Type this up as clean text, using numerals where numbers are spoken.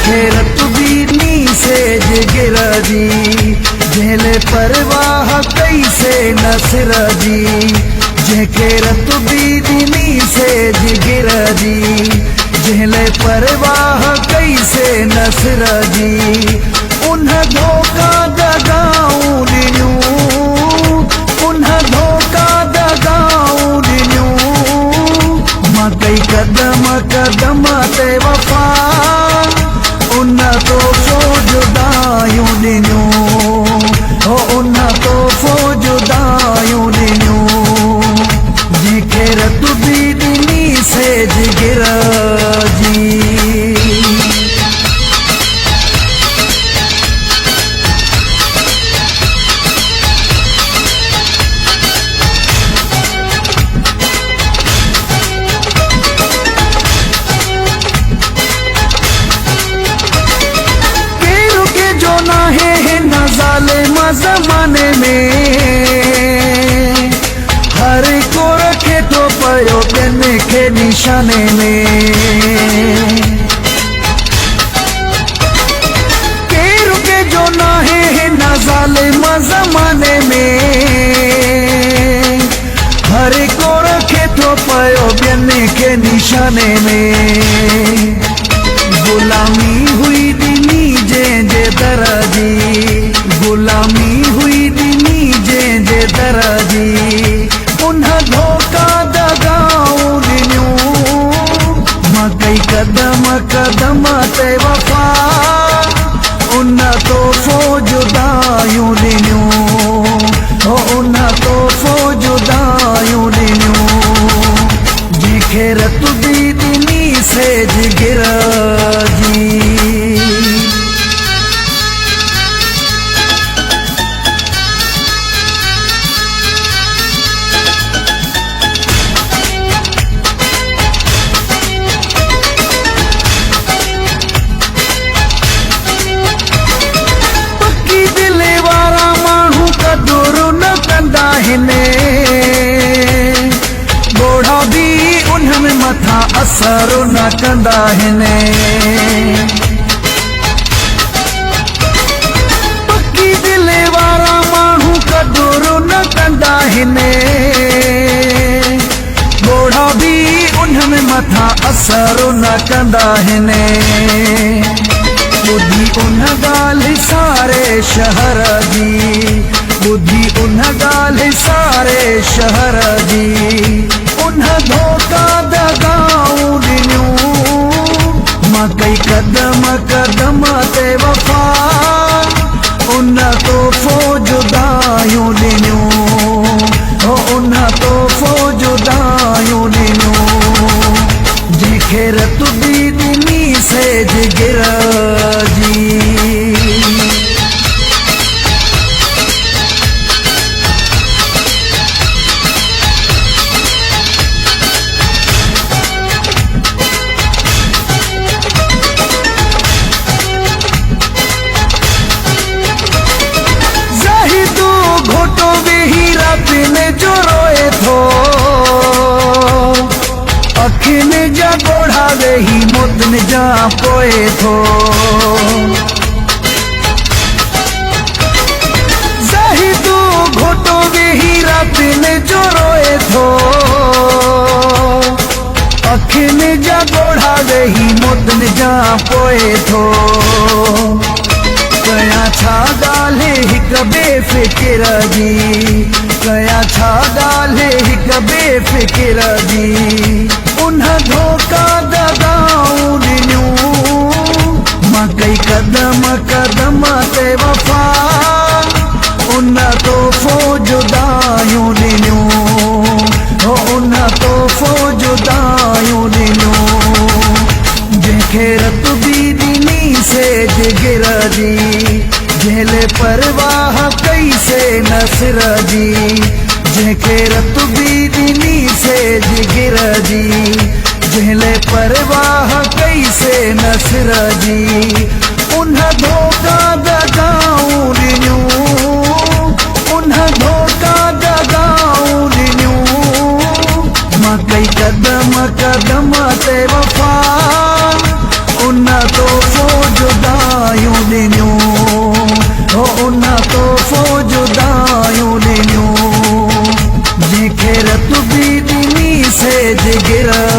जंहिंखे रतबी नी से जिगर जी, जंहिंले परवाह कई से नसर जी, जंहिंखे रतबी नी से जिगर जी, जंहिंले परवाह कई से नसर जी, उन धोखा दगाऊं ॾिनियूं, उन धोखा दगाऊं ॾिनियूं, मां कई कदम कदम ते वफ़ा, उन तोहफ़ो जुदायूं ॾिनियूं, हो उन तोहफ़ो जुदायूं ॾिनियूं, जंहिंखे रतबी ॾिनी से जिगर जी। ज़माने में हर को रखे तो पयो ॿियनि खे निशाने में, केरु के जो नाहे हिन ज़ालिम ज़माने में, हर को रखे तो पयो ॿियनि खे निशाने में, गुलामी हुई ॾिनी जंहिंजे दर जी, गुलामी हुई ॾिनी जंहिंजे दर जी, उन धोखा दगाऊं ॾिनियूं, मां कई कदम कदम ते वफ़ा, उन तोहफ़ो जुदायूं ॾिनियूं, हो उन तोहफ़ो जुदायूं ॾिनियूं, जंहिंखे रतबी ॾिनी से जिगर जी। ॻोढ़ा भी उनमें मथा असर न कंदा हिने, पक्की दिले वारा माण्हू कदुर न कंदा हिने, ॻोढ़ा भी उनमें मथा असर न कंदा हिने, ॿुधी उन ॻाल्हि सारे शहर जी, ॿुधी उन ॻाल्हि सारे शहर जी, उन धोखा दगाऊं ॾिनियूं, मां कई कदम कदम ते वफ़ा, उन तोहफ़ो जुदायूं ॾिनियूं, हो उन तोहफ़ो जुदायूं ॾिनियूं, जंहिंखे रतबी ॾिनी से जिगर जी। जो रोए थो अखियुनि जा ॻोढ़ा वेही मुदनि जा पोए थो, ज़ाहिदु घोटो वेही रातिनि जो रोए थो, अखियुनि जा ॻोढ़ा वेही मुदनि जा पोए थो, कया छा ॻाल्हि हिक बेफ़िकिर जी, कया छा ॻाल्हि हिक बेफ़िकिर जी, उन धोखा दगाऊं ॾिनियूं, मां कई कदम कदम ते वफ़ा, उन तोहफ़ो जुदायूं ॾिनियूं, हो उन तोहफ़ो जुदायूं ॾिनियूं, जंहिंखे रतबी ॾिनी से जिगर जी, जंहिंले परवाह कई से नसर जी, जंहिंखे रतबी ॾिनी से जिगर जी, जंहिंले परवाह कई से नसर जी, उन धोखा दगाऊं ॾिनियूं, उन धोखा दगाऊं ॾिनियूं, मां कई कदम कदम ते वफ़ा, उन तोहफ़ो केर